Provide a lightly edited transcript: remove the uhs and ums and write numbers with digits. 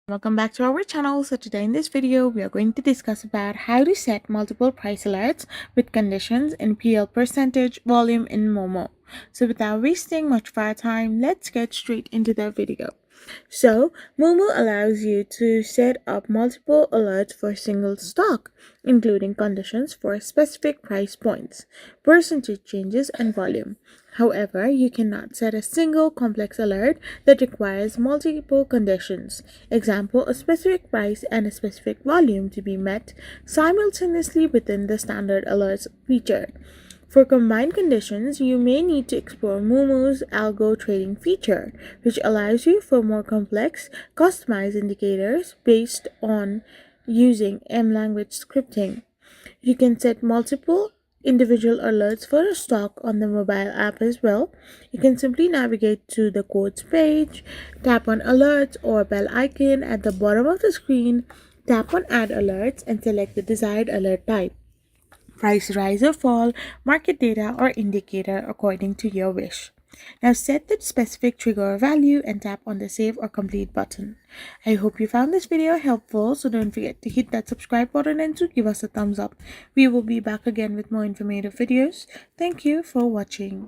Welcome back to our channel. So today in this video we are going to discuss about how to set multiple price alerts with conditions in PL percentage volume in Moomoo. So without wasting much of our time, let's get straight into the video. So Moomoo allows you to set up multiple alerts for a single stock, including conditions for specific price points, percentage changes, and volume. However, you cannot set a single complex alert that requires multiple conditions, example, a specific price and a specific volume to be met simultaneously within the standard alerts feature. For combined conditions, you may need to explore Moomoo's ALGO trading feature, which allows you for more complex, customized indicators based on using M language scripting. You can set multiple individual alerts for a stock on the mobile app as well. You can simply navigate to the quotes page, tap on alerts or bell icon at the bottom of the screen, tap on add alerts and select the desired alert type. Price rise or fall, market data or indicator according to your wish. Now set the specific trigger or value and tap on the save or complete button. I hope you found this video helpful, so don't forget to hit that subscribe button and to give us a thumbs up. We will be back again with more informative videos. Thank you for watching.